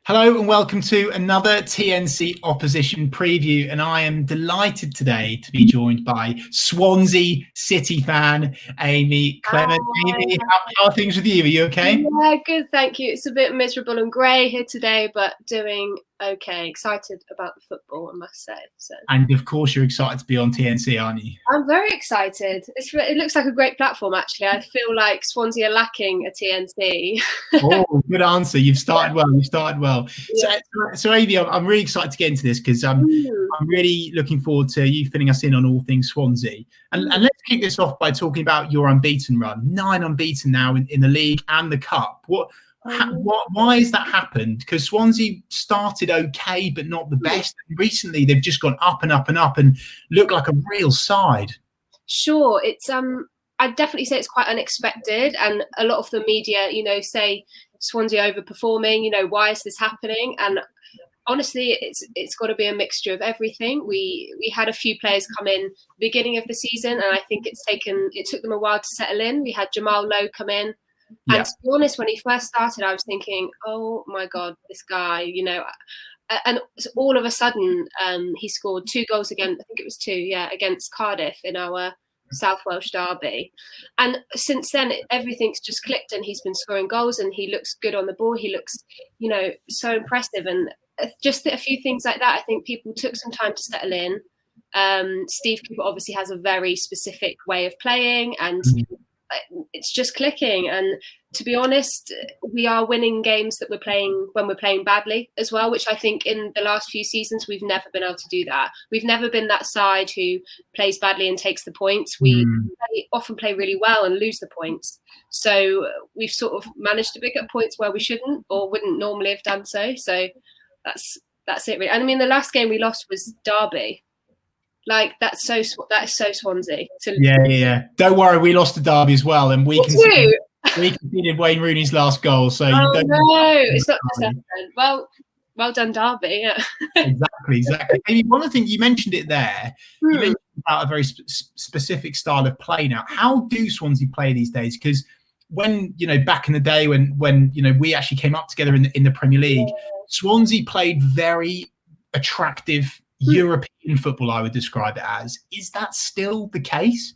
Hello and welcome to another TNC Opposition preview, and I am delighted today to be joined by Swansea City fan Amy Clement. Amy, how are things with you? Are you okay? Yeah, good, thank you. It's a bit miserable and grey here today, but doing okay. Excited about the football, I must say. So. And of course you're excited to be on TNC, aren't you? I'm very excited. It looks like a great platform, actually. I feel like Swansea are lacking a TNC. Oh, good answer. You've started well. Yeah. So Amy, I'm really excited to get into this because I'm really looking forward to you filling us in on all things Swansea. And let's kick this off by talking about your unbeaten run. 9 unbeaten now in the league and the cup. Why has that happened? Because Swansea started okay, but not the best. Recently, they've just gone up and up and up and look like a real side. Sure, it's I'd definitely say it's quite unexpected, and a lot of the media, say Swansea overperforming. Why is this happening? And honestly, it's got to be a mixture of everything. We had a few players come in beginning of the season, and I think it took them a while to settle in. We had Jamal Lowe come in. Yeah. And to be honest, when he first started, I was thinking, oh my God, this guy, and all of a sudden he scored 2 goals again. I think it was 2, against Cardiff in our South Welsh derby. And since then, everything's just clicked, and he's been scoring goals, and he looks good on the ball. He looks, so impressive. And just a few things like that, I think people took some time to settle in. Steve Cooper obviously has a very specific way of playing, and it's just clicking. And to be honest, we are winning games that we're playing when we're playing badly as well, which I think in the last few seasons we've never been able to do that. We've never been that side who plays badly and takes the points. We often play really well and lose the points. So we've sort of managed to pick up points where we shouldn't or wouldn't normally have done so. So that's it really. And I mean, the last game we lost was Derby. Like that is so Swansea. Yeah. Don't worry, we lost to Derby as well, and we conceded Wayne Rooney's last goal. So it's not just happened. Well done, Derby. Yeah. Exactly. Maybe one of the things you mentioned it there. You mentioned about a very specific style of play. Now, how do Swansea play these days? Because when back in the day when we actually came up together in the Premier League, Swansea played very attractive European football, I would describe it as. Is that still the case?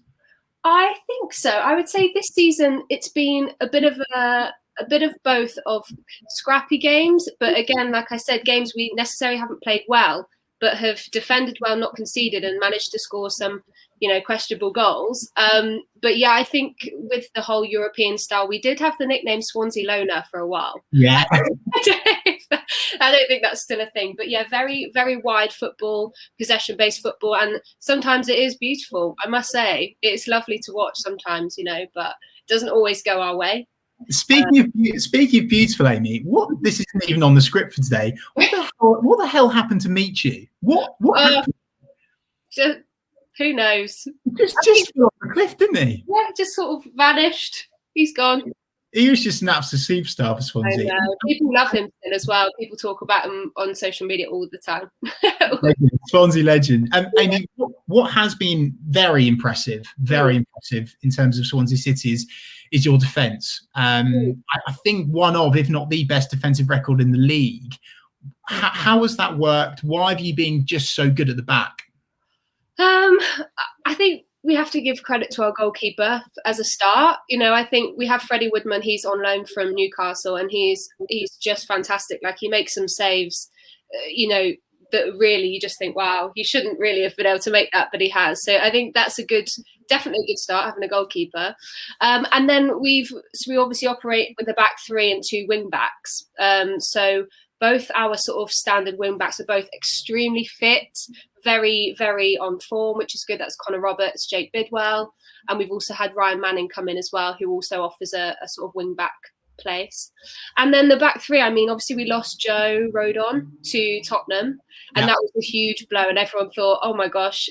I think so. I would say this season it's been a bit of both of scrappy games, but again, like I said, games we necessarily haven't played well, but have defended well, not conceded, and managed to score some questionable goals. But yeah, I think with the whole European style, we did have the nickname Swansea Loner for a while. Yeah. I don't think that's still a thing, but yeah, very, very wide football, possession-based football, and sometimes it is beautiful. I must say, it's lovely to watch sometimes, but it doesn't always go our way. Speaking of beautiful, Amy, this isn't even on the script for today. What the hell happened to Michu? What happened? Who knows? Just fell off the cliff, didn't he? Yeah, just sort of vanished. He's gone. He was just an absolute superstar for Swansea. I know. People love him still as well. People talk about him on social media all the time. Swansea legend. Amy, what has been very impressive in terms of Swansea City is your defence. I think one of, if not the best defensive record in the league. How has that worked? Why have you been just so good at the back? I think we have to give credit to our goalkeeper as a start. I think we have Freddie Woodman. He's on loan from Newcastle, and he's just fantastic. Like, he makes some saves, that really you just think, wow, he shouldn't really have been able to make that, but he has. So I think that's definitely a good start, having a goalkeeper. And then we obviously operate with a back 3 and 2 wing backs. So both our sort of standard wing backs are both extremely fit, very, very on form, which is good. That's Connor Roberts, Jake Bidwell. And we've also had Ryan Manning come in as well, who also offers a sort of wing back place. And then the back 3, I mean, obviously we lost Joe Rodon to Tottenham, and that was a huge blow. And everyone thought, oh my gosh,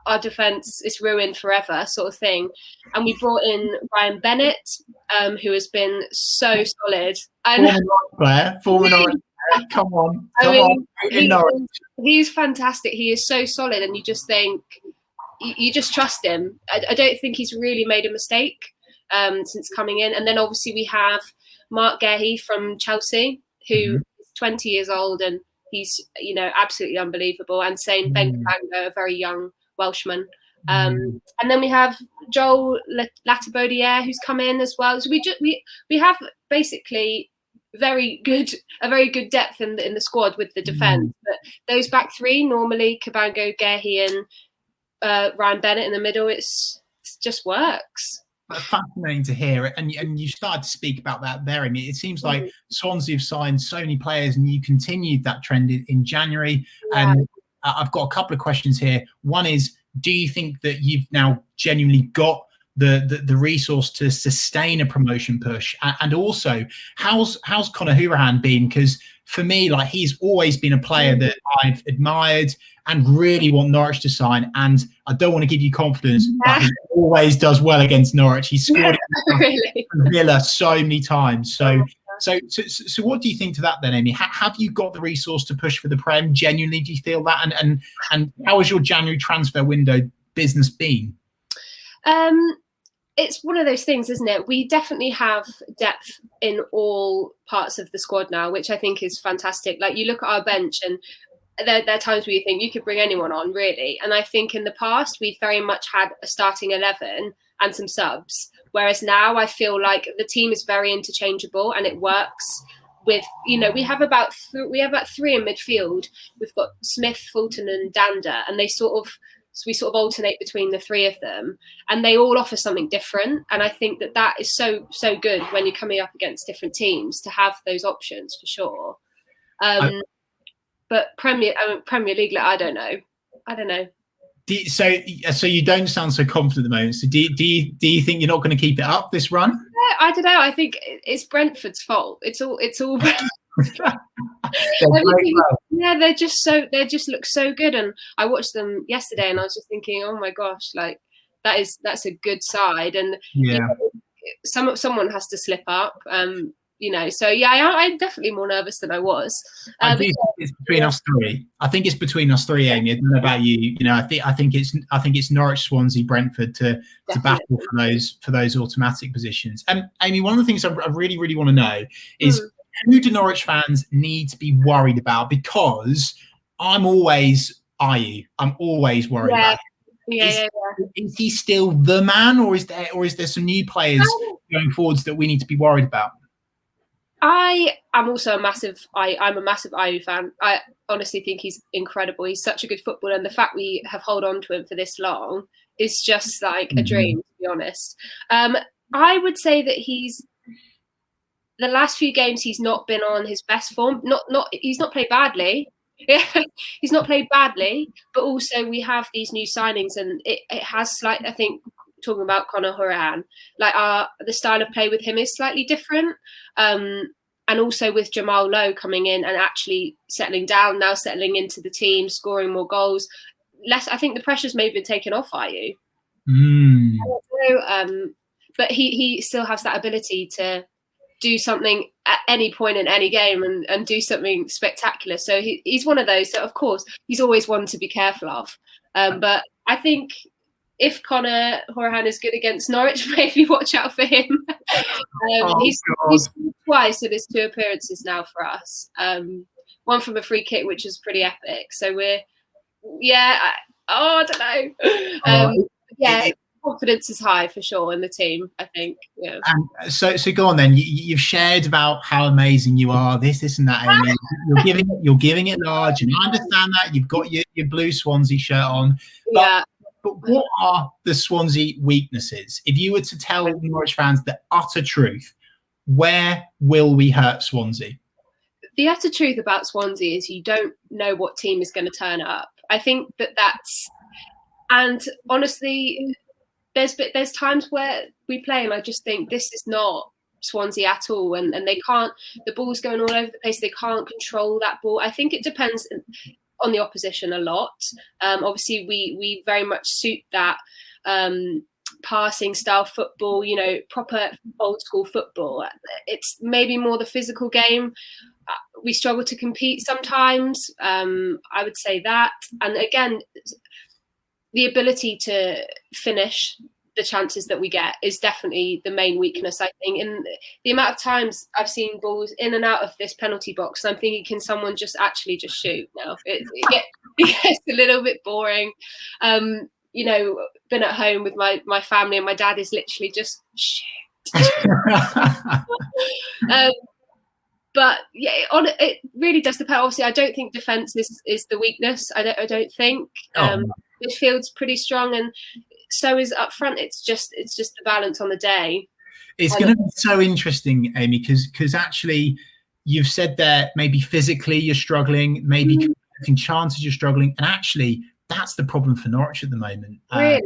our defence is ruined forever, sort of thing. And we brought in Ryan Bennett, who has been so solid. Former Norwich player. Come on. He's fantastic. He is so solid, and you just think, you just trust him. I don't think he's really made a mistake since coming in. And then obviously we have Mark Gehi from Chelsea, who is 20 years old, and he's, you know, absolutely unbelievable. And same Ben Cabango, a very young Welshman. And then we have Joel Latibodiere, who's come in as well. So we have basically a very good depth in the squad with the defence. But those back three, normally Cabango, Gehi, and Ryan Bennett in the middle, it just works. Fascinating to hear it, and you started to speak about that there. I mean, it seems like Swansea have signed so many players, and you continued that trend in January. Yeah. And I've got a couple of questions here. One is, do you think that you've now genuinely got the resource to sustain a promotion push? And also, how's Conor Hourihane been? Because for me, like, he's always been a player that I've admired and really want Norwich to sign. And I don't want to give you confidence, but he always does well against Norwich. He scored really? Villa so many times. So what do you think to that then, Amy? Have you got the resource to push for the Prem? Genuinely, do you feel that? And how has your January transfer window business been? It's one of those things, isn't it? We definitely have depth in all parts of the squad now, which I think is fantastic. Like, you look at our bench, and there are times where you think you could bring anyone on, really. And I think in the past, we've very much had a starting 11 and some subs. Whereas now I feel like the team is very interchangeable, and it works with, you know, we have about three in midfield. We've got Smith, Fulton and Danda, and we sort of alternate between the three of them, and they all offer something different. And I think that is so good when you're coming up against different teams to have those options, for sure. But Premier League, like, I don't know. So you don't sound so confident at the moment. So do you think you're not going to keep it up this run? Yeah, I don't know. I think it's Brentford's fault. It's all. Yeah, they just look so good. And I watched them yesterday, and I was just thinking, oh my gosh, like, that's a good side. And yeah, you know, someone has to slip up. You know, so yeah, I'm definitely more nervous than I was. I do think it's between us three. I think it's between us three, Amy. I don't know about you. You know, I think it's Norwich, Swansea, Brentford to battle for those automatic positions. And Amy, one of the things I really want to know is, who do Norwich fans need to be worried about? Because I'm always worried about him. Is he still the man, or is there some new players going forwards that we need to be worried about? I am also a massive Ayew fan. I honestly think he's incredible. He's such a good footballer, and the fact we have held on to him for this long is just like a dream, to be honest. I would say that the last few games he's not been on his best form. He's not played badly. Yeah, he's not played badly, but also we have these new signings, and it has slight. I think, talking about Conor Hourihane, like, the style of play with him is slightly different. And also with Jamal Lowe coming in and actually settling into the team, scoring more goals. I think the pressure's maybe been taken off Ayew. But he still has that ability to do something at any point in any game and do something spectacular. So he's one of those. So of course he's always one to be careful of. But I think if Conor Hourihane is good against Norwich, maybe watch out for him. He's twice in his 2 appearances now for us. One from a free kick, which is pretty epic. So I don't know. Confidence is high for sure in the team, I think. Yeah. And so go on then. You've shared about how amazing you are. This and that, Amy. You're giving it large, and I understand that. You've got your blue Swansea shirt on. But what are the Swansea weaknesses? If you were to tell Norwich fans the utter truth, where will we hurt Swansea? The utter truth about Swansea is you don't know what team is going to turn up. I think and honestly, there's times where we play and I just think this is not Swansea at all, and they can't. The ball's going all over the place. They can't control that ball. I think it depends on the opposition a lot. Obviously, we very much suit that passing style football, you know, proper old school football. It's maybe more the physical game. We struggle to compete sometimes. I would say that. And again, the ability to finish the chances that we get is definitely the main weakness, I think. And the amount of times I've seen balls in and out of this penalty box, I'm thinking, can someone just shoot now? It gets a little bit boring. You know, been at home with my family, and my dad is literally just shoot. But yeah, it really does depend. Obviously, I don't think defence is the weakness. I don't think midfield's pretty strong, and so is up front. It's just the balance on the day. It's going to be so interesting, Amy, because actually you've said that maybe physically you're struggling, maybe converting chances you're struggling, and actually that's the problem for Norwich at the moment. Really?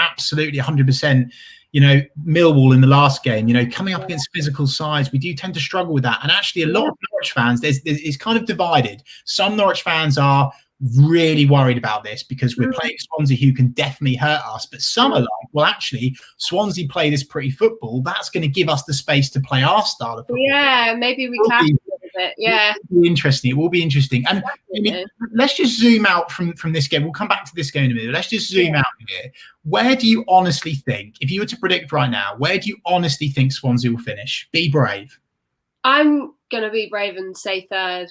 Absolutely, 100%. You know, Millwall in the last game, you know, coming up against physical sides, we do tend to struggle with that. And actually, a lot of Norwich fans, it's kind of divided. Some Norwich fans are really worried about this because we're playing Swansea, who can definitely hurt us. But some are like, well, actually, Swansea play this pretty football. That's going to give us the space to play our style of football. Yeah, maybe we clash a little bit. Yeah, it will be interesting. It will be interesting. And I mean, let's just zoom out from this game. We'll come back to this game in a minute. Let's just zoom out here. Where do you honestly think, if you were to predict right now, where do you honestly think Swansea will finish? Be brave. I'm going to be brave and say third.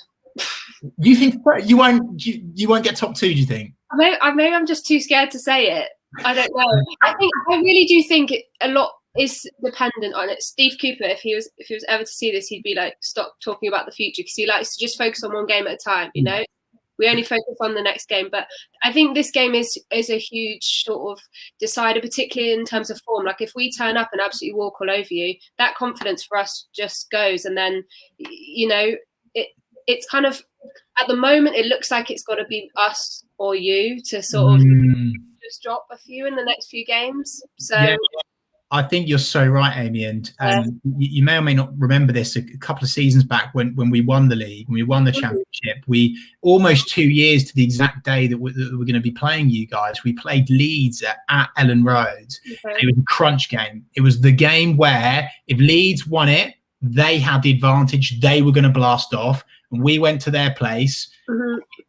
You think you won't get top 2? Do you think? Maybe I'm just too scared to say it. I don't know. I really do think a lot is dependent on it. Steve Cooper, if he was ever to see this, he'd be like, stop talking about the future, because he likes to just focus on one game at a time. You know, we only focus on the next game. But I think this game is a huge sort of decider, particularly in terms of form. Like if we turn up and absolutely walk all over you, that confidence for us just goes, and then you know. It's kind of, at the moment, it looks like it's got to be us or you to sort of just drop a few in the next few games. So yeah, I think you're so right, Amy. And you may or may not remember this a couple of seasons back when we won the league, when we won the championship. We almost 2 years to the exact day that we're going to be playing you guys. We played Leeds at Ellen Road. It was a crunch game. It was the game where if Leeds won it, they had the advantage. They were going to blast off. And we went to their place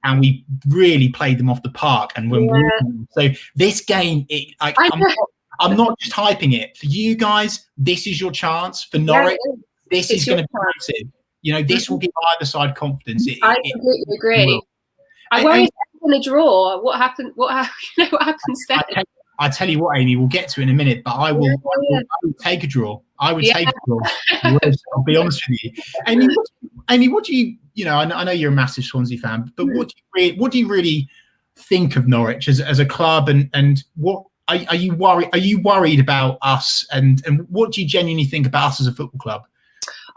and we really played them off the park. And so this game, I'm not just hyping it. For you guys, this is your chance. For Norwich, this is going to be massive. You know, this will give either side confidence. I completely agree. I worry it's going to draw. What happens then? I tell you what, Amy, we'll get to it in a minute, but I will take a draw. I would take a draw. I'll be honest with you. Amy, what do you know, I know you're a massive Swansea fan, but what do you really think of Norwich as a club, and what are you worried? Are you worried about us, and what do you genuinely think about us as a football club?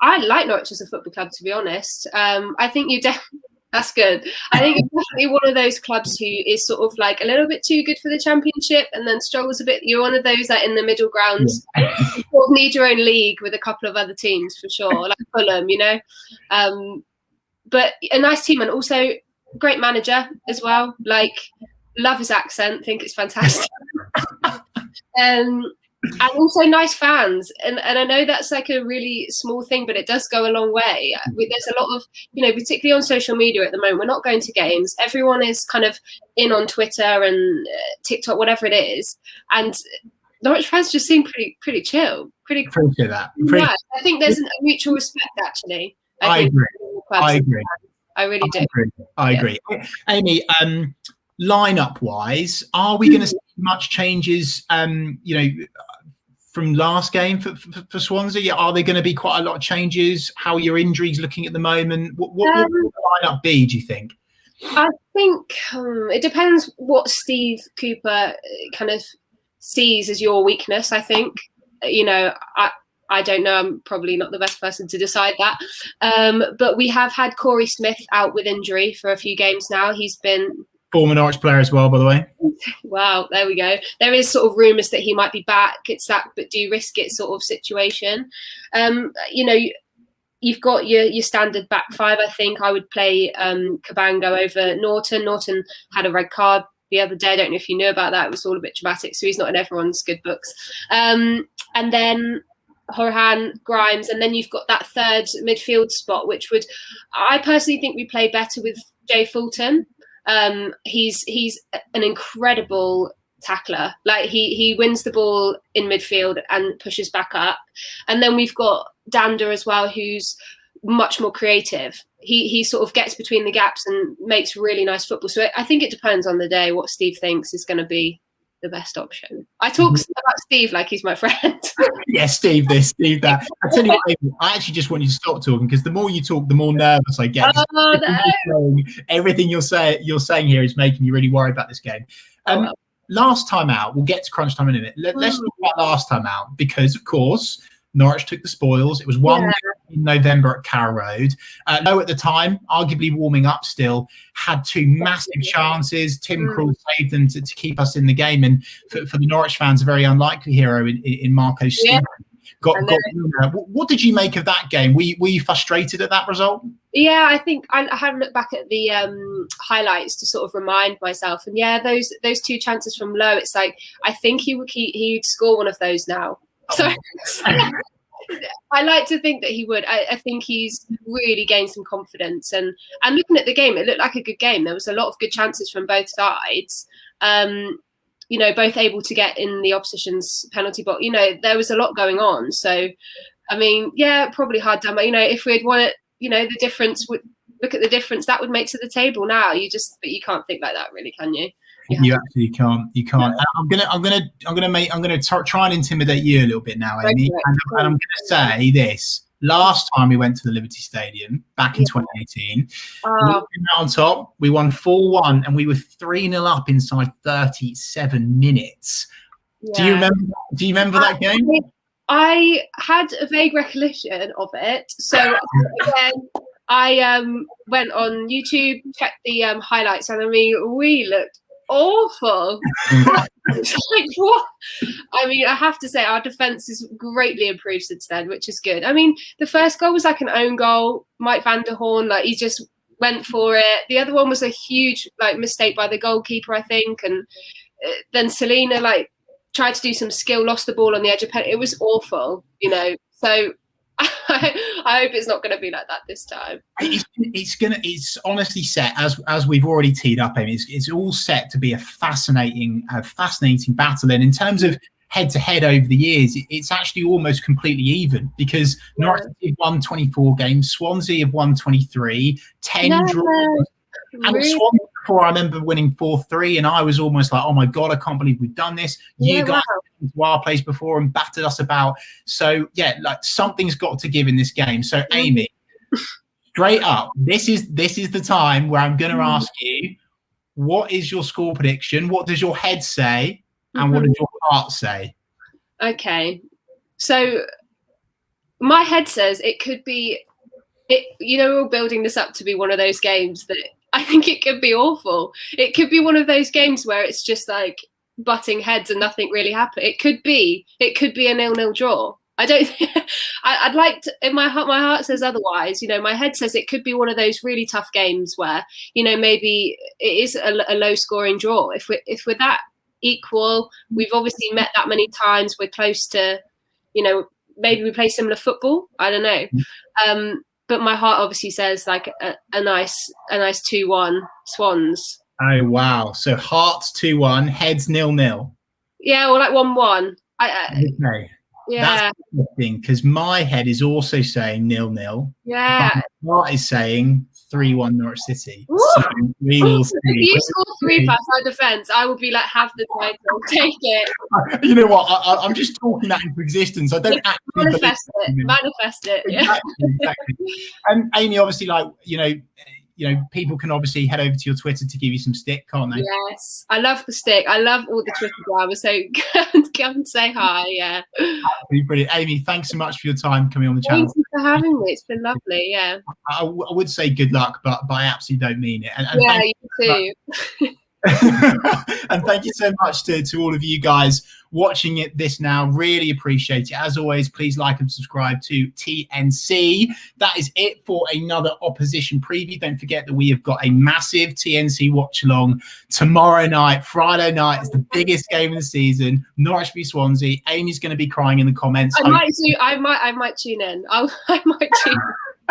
I like Norwich as a football club, to be honest. I think you definitely. That's good. I think it's definitely one of those clubs who is sort of like a little bit too good for the Championship and then struggles a bit. You're one of those that in the middle ground. You sort of need your own league with a couple of other teams for sure, like Fulham, you know. But a nice team, and also great manager as well. Like, love his accent. Think it's fantastic. And also nice fans, and I know that's like a really small thing, but it does go a long way. There's a lot of, you know, particularly on social media at the moment, we're not going to games. Everyone is kind of in on Twitter and TikTok, whatever it is, and Norwich fans just seem pretty chill, pretty cool. Appreciate that. Yeah, I think there's a mutual respect, actually. I agree. I really do. I agree. Amy, lineup wise, are we going to see much changes? You know, from last game for Swansea, are there going to be quite a lot of changes? How are your injuries looking at the moment? What will the lineup be, do you think? I think it depends what Steve Cooper kind of sees as your weakness. I think, you know, I don't know. I'm probably not the best person to decide that. But we have had Corey Smith out with injury for a few games now. He's been former Norwich player as well, by the way. Wow, there we go. There is sort of rumours that he might be back. It's that, but do you risk it sort of situation. You know, you've got your standard back five. I think I would play Cabango over Norton. Norton had a red card the other day. I don't know if you knew about that. It was all a bit dramatic, so he's not in everyone's good books. And then Horan, Grimes, and then you've got that third midfield spot, which would, I personally think we play better with Jay Fulton. He's an incredible tackler. Like he wins the ball in midfield and pushes back up. And then we've got Dander as well, who's much more creative. He sort of gets between the gaps and makes really nice football. So I think it depends on the day what Steve thinks is going to be the best option. I talk about Steve like he's my friend. Yeah, Steve this, Steve that. I tell you what, Amy, I actually just want you to stop talking, because the more you talk, the more nervous I get. Oh, no. Everything you're saying here is making me really worried about this game. Last time out, we'll get to crunch time in a minute. Let's talk about last time out, because of course Norwich took the spoils. It was 1 in November at Carrow Road. Low at the time, arguably warming up still, had 2 massive chances. Tim Krul saved them to keep us in the game. And for the Norwich fans, a very unlikely hero in Marco Steele. What did you make of that game? Were you frustrated at that result? Yeah, I think I had a look back at the highlights to sort of remind myself. And yeah, those 2 chances from Low, it's like, I think he'd score one of those now. So I like to think that he would. I think he's really gained some confidence. And looking at the game, it looked like a good game. There was a lot of good chances from both sides. Both able to get in the opposition's penalty box. There was a lot going on. So, I mean, yeah, probably hard done. But, if we'd won it, the difference would look at the difference that would make to the table now. But you can't think like that, really, can you? You absolutely can't. You can't. I'm gonna try and intimidate you a little bit now, Amy. And I'm gonna say this: last time we went to the Liberty Stadium back in 2018, we were on top. We won 4-1, and we were 3-0 up inside 37 minutes. Yeah. Do you remember that game? I had a vague recollection of it. So again, I went on YouTube, checked the highlights, and I mean, we looked awful. Like, what? I mean, I have to say our defense has greatly improved since then, which is good. I mean, the first goal was like an own goal. Mike van der Horn, like, he just went for it. The other one was a huge mistake by the goalkeeper, I think, and then Selena tried to do some skill, lost the ball on the edge of penalty. It was awful, so I hope it's not going to be like that this time. It's honestly set, as we've already teed up, Amy. It's all set to be a fascinating battle. And in terms of head-to-head over the years, it's actually almost completely even, because Norwich have won 24 games, Swansea have won 23, 10 draws. And Swansea before, I remember winning 4-3, and I was almost like, oh my God, I can't believe we've done this. You guys went to our place before and battered us about. So yeah, something's got to give in this game. So Amy, straight up, this is the time where I'm going to ask you, what is your score prediction? What does your head say? And what does your heart say? Okay. So my head says it could be, we're building this up to be one of those games that I think it could be awful. It could be one of those games where it's just like butting heads and nothing really happened. It could be a 0-0 draw. I don't. I'd like to. In my heart says otherwise. My head says it could be one of those really tough games where maybe it is a low-scoring draw. If we're that equal, we've obviously met that many times. We're close to, maybe we play similar football. I don't know. But my heart obviously says like a nice 2-1 Swans. Oh wow! So hearts 2-1, heads 0-0. Yeah, or like 1-1. Okay. Yeah. That's interesting, because my head is also saying 0-0. Yeah. My heart is saying 3-1 Norwich City. So we will see. If you score 3 past our defence, I would be like, have the title, take it. You know what? I'm just talking that into existence. I don't actually manifest it. Yeah. Exactly. And Amy, obviously, people can obviously head over to your Twitter to give you some stick, can't they? Yes, I love the stick. I love all the Twitter drama. So come and say hi. Yeah. Brilliant, Amy. Thanks so much for your time coming on the channel. Thank you for having me. It's been lovely. Yeah. I would say good luck, but I absolutely don't mean it. And yeah, you too. And thank you so much to all of you guys watching this now. Really appreciate it. As always, please like and subscribe to TNC. That is it for another opposition preview. Don't forget that we have got a massive TNC watch along tomorrow night. Friday night is the biggest game of the season. Norwich v Swansea. Amy's going to be crying in the comments. I might tune in. I might tune in.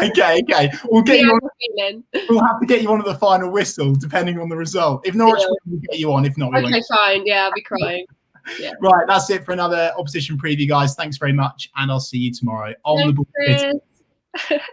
Okay. We'll get you on. We'll have to get you on at the final whistle, depending on the result. If Norwich win, we'll get you on. If not, we won't. Okay, fine. Yeah, I'll be crying. Yeah. Right, that's it for another opposition preview, guys. Thanks very much, and I'll see you tomorrow on the ball.